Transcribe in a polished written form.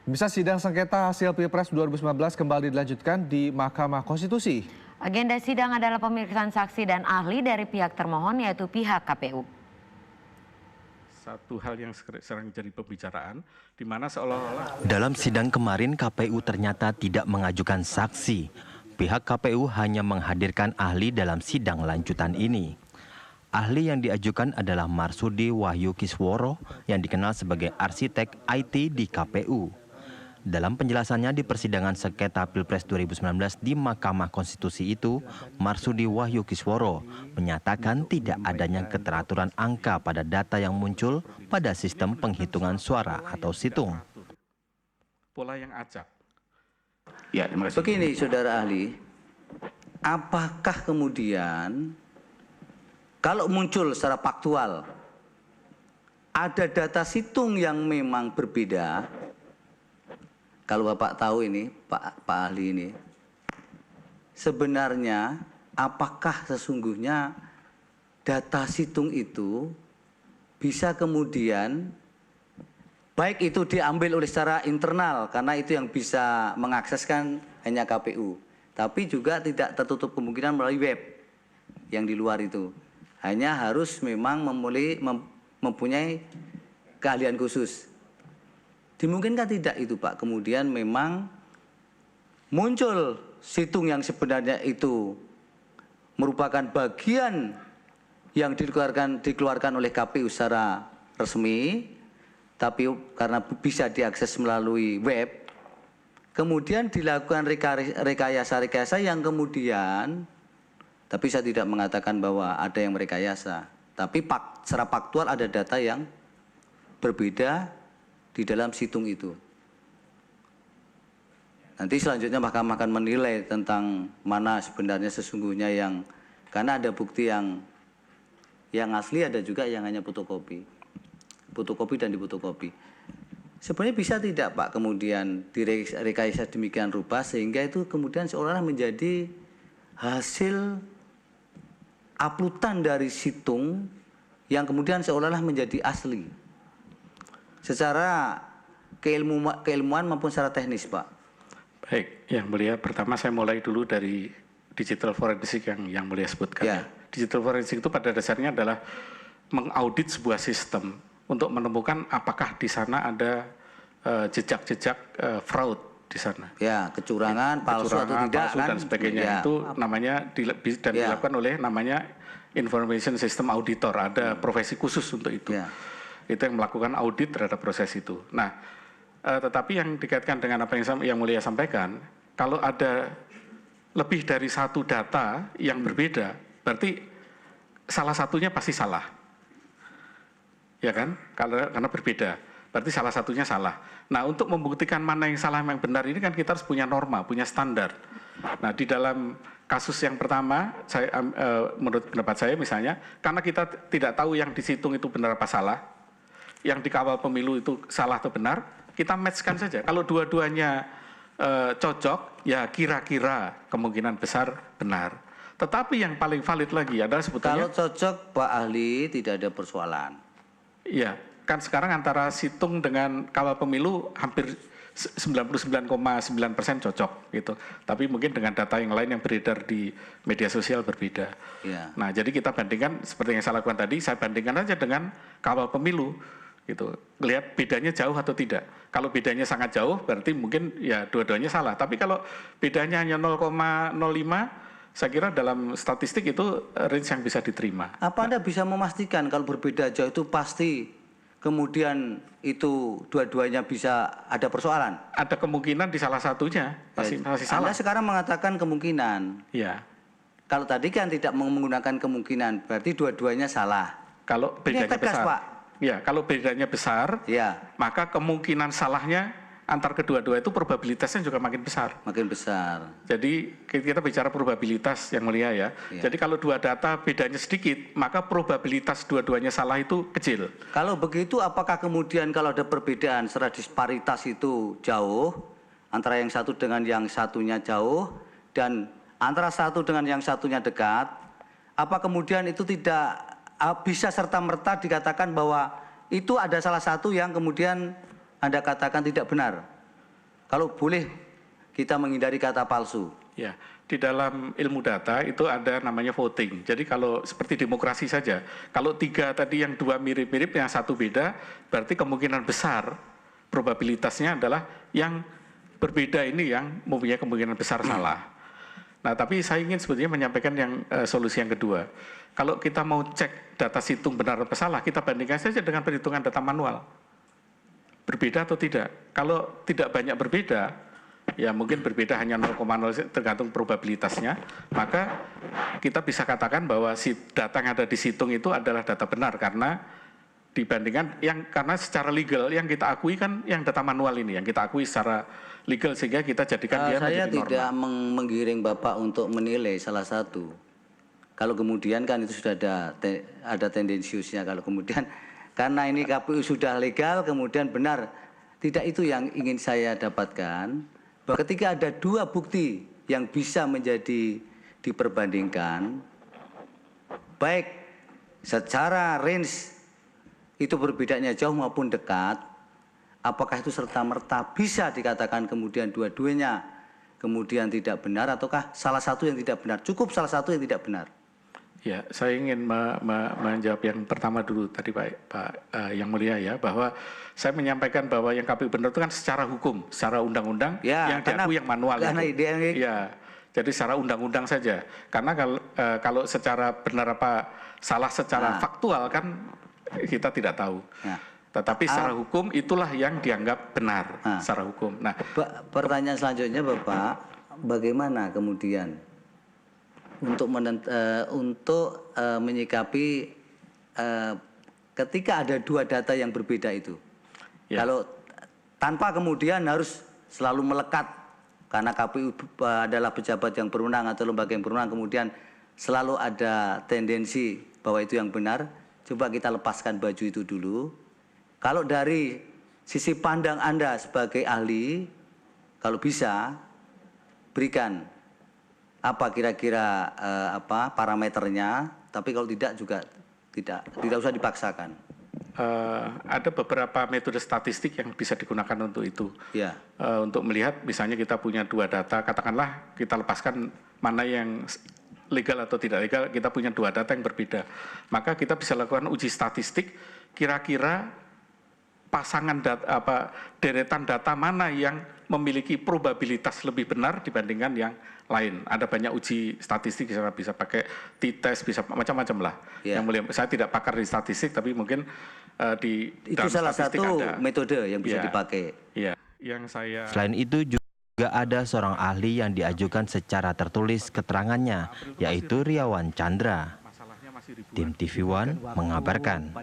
Bisa sidang sengketa hasil Pilpres 2019 kembali dilanjutkan di Mahkamah Konstitusi. Agenda sidang adalah pemeriksaan saksi dan ahli dari pihak termohon yaitu pihak KPU. Satu hal yang sering jadi pembicaraan, di mana seolah-olah dalam sidang kemarin KPU ternyata tidak mengajukan saksi. Pihak KPU hanya menghadirkan ahli dalam sidang lanjutan ini. Ahli yang diajukan adalah Marsudi Wahyu Kisworo yang dikenal sebagai arsitek IT di KPU. Dalam penjelasannya di persidangan sengketa Pilpres 2019 di Mahkamah Konstitusi itu, Marsudi Wahyu Kisworo menyatakan tidak adanya keteraturan angka pada data yang muncul pada sistem penghitungan suara atau situng. Pola yang acak. Ya, begini saudara ahli, apakah kemudian kalau muncul secara faktual ada data situng yang memang berbeda? Kalau Bapak tahu ini, Pak ahli ini, sebenarnya apakah sesungguhnya data situng itu bisa kemudian baik itu diambil oleh secara internal karena itu yang bisa mengakseskan hanya KPU, tapi juga tidak tertutup kemungkinan melalui web yang di luar itu. Hanya harus memang mempunyai keahlian khusus. Dimungkinkan tidak itu Pak, kemudian memang muncul situng yang sebenarnya itu merupakan bagian yang dikeluarkan oleh KPU secara resmi, tapi karena bisa diakses melalui web, kemudian dilakukan rekayasa-rekayasa yang kemudian, tapi saya tidak mengatakan bahwa ada yang merekayasa, tapi secara faktual ada data yang berbeda di dalam situng itu. Nanti selanjutnya Mahkamah akan menilai tentang mana sebenarnya sesungguhnya yang, karena ada bukti yang asli, ada juga yang hanya fotokopi dan difotokopi. Sebenarnya bisa tidak Pak kemudian direkayasa demikian rupa sehingga itu kemudian seolah-olah menjadi hasil uploadan dari situng yang kemudian seolah-olah menjadi asli secara keilmuan maupun secara teknis Pak. Baik, Yang Mulia, pertama saya mulai dulu dari digital forensik yang Mulia sebutkan. Ya. Digital forensik itu pada dasarnya adalah mengaudit sebuah sistem untuk menemukan apakah di sana ada jejak-jejak fraud di sana. Ya, kecurangan, palsu atau tidak palsu kan? Dan sebagainya. Ya. Itu namanya dilakukan oleh namanya information system auditor. Ada profesi khusus untuk itu. Ya. Itu yang melakukan audit terhadap proses itu. Nah, tetapi yang dikaitkan dengan apa yang Mulia sampaikan, kalau ada lebih dari satu data yang berbeda, berarti salah satunya pasti salah. Ya kan? Karena berbeda. Berarti salah satunya salah. Nah, untuk membuktikan mana yang salah yang benar ini kan kita harus punya norma, punya standar. Nah, di dalam kasus yang pertama, menurut pendapat saya misalnya, karena kita tidak tahu yang disitung itu benar apa salah, yang dikawal pemilu itu salah atau benar, kita matchkan saja. Kalau dua-duanya cocok, ya kira-kira kemungkinan besar benar. Tetapi yang paling valid lagi adalah sebetulnya... Kalau cocok Pak Ahli tidak ada persoalan. Iya, kan sekarang antara situng dengan kawal pemilu hampir 99,9% cocok gitu. Tapi mungkin dengan data yang lain yang beredar di media sosial berbeda. Ya. Nah, jadi kita bandingkan seperti yang saya lakukan tadi, saya bandingkan aja dengan kawal pemilu gitu. Lihat bedanya jauh atau tidak. Kalau bedanya sangat jauh berarti mungkin ya dua-duanya salah. Tapi kalau bedanya hanya 0,05, saya kira dalam statistik itu range yang bisa diterima. Apa Anda bisa memastikan kalau berbeda jauh itu pasti kemudian itu dua-duanya bisa ada persoalan? Ada kemungkinan di salah satunya pasti salah. Anda sekarang mengatakan kemungkinan. Iya. Kalau tadi kan tidak menggunakan kemungkinan, berarti dua-duanya salah. Kalau bedanya Ini tegas, besar. Pak. Ya, kalau bedanya besar, Ya. maka kemungkinan salahnya antar kedua-dua itu probabilitasnya juga makin besar. Makin besar. Jadi kita bicara probabilitas yang mulia ya. Jadi kalau dua data bedanya sedikit, maka probabilitas dua-duanya salah itu kecil. Kalau begitu apakah kemudian kalau ada perbedaan secara disparitas itu jauh, antara yang satu dengan yang satunya jauh, dan antara satu dengan yang satunya dekat, apa kemudian itu tidak bisa serta-merta dikatakan bahwa itu ada salah satu yang kemudian Anda katakan tidak benar? Kalau boleh kita menghindari kata palsu. Ya, di dalam ilmu data itu ada namanya voting. Jadi kalau seperti demokrasi saja, kalau 3 tadi yang 2 mirip-mirip, yang 1 beda, berarti kemungkinan besar probabilitasnya adalah yang berbeda ini yang mempunyai kemungkinan besar salah. Nah, tapi saya ingin sebetulnya menyampaikan yang solusi yang kedua. Kalau kita mau cek data situng benar atau salah, kita bandingkan saja dengan perhitungan data manual. Berbeda atau tidak? Kalau tidak banyak berbeda, ya mungkin berbeda hanya 0,0 tergantung probabilitasnya, maka kita bisa katakan bahwa si data yang ada di situng itu adalah data benar karena dibandingkan karena secara legal yang kita akui kan yang data manual ini, yang kita akui secara legal sehingga kita jadikan dia saya menjadi norma. tidak menggiring Bapak untuk menilai salah satu. Kalau kemudian kan itu sudah ada tendensiusnya, kalau kemudian karena ini KPU sudah legal kemudian benar, tidak itu yang ingin saya dapatkan. Bahwa ketika ada 2 bukti yang bisa menjadi diperbandingkan, baik secara range itu berbedanya jauh maupun dekat, apakah itu serta-merta bisa dikatakan kemudian dua-duanya kemudian tidak benar, ataukah salah satu yang tidak benar, cukup salah satu yang tidak benar? Ya, saya ingin menjawab yang pertama dulu tadi Pak Yang Mulia ya, bahwa saya menyampaikan bahwa yang KPU benar itu kan secara hukum, secara undang-undang ya, yang diakui yang manual itu. Ya, jadi secara undang-undang saja. Karena kalau secara benar apa salah secara faktual kan kita tidak tahu. Ya. Tetapi secara hukum itulah yang dianggap benar secara hukum. Nah, pertanyaan selanjutnya Bapak, bagaimana kemudian untuk menyikapi ketika ada 2 data yang berbeda itu? Ya. Kalau tanpa kemudian harus selalu melekat karena KPU adalah pejabat yang berwenang atau lembaga yang berwenang, kemudian selalu ada tendensi bahwa itu yang benar. Coba kita lepaskan baju itu dulu. Kalau dari sisi pandang Anda sebagai ahli, kalau bisa berikan apa kira-kira parameternya, tapi kalau tidak juga tidak usah dipaksakan. Ada beberapa metode statistik yang bisa digunakan untuk itu. Ya. Untuk melihat misalnya kita punya 2 data, katakanlah kita lepaskan mana yang legal atau tidak legal, kita punya 2 data yang berbeda. Maka kita bisa lakukan uji statistik, kira-kira pasangan deretan data mana yang memiliki probabilitas lebih benar dibandingkan yang lain. Ada banyak uji statistik, bisa pakai t-test, bisa macam-macam lah. Ya. Yang mulia, saya tidak pakar di statistik, tapi mungkin di itu salah satu metode yang bisa dipakai. Iya, yang saya. Selain itu juga ada seorang ahli yang diajukan secara tertulis keterangannya, yaitu Riawan Chandra. Tim TV One mengabarkan.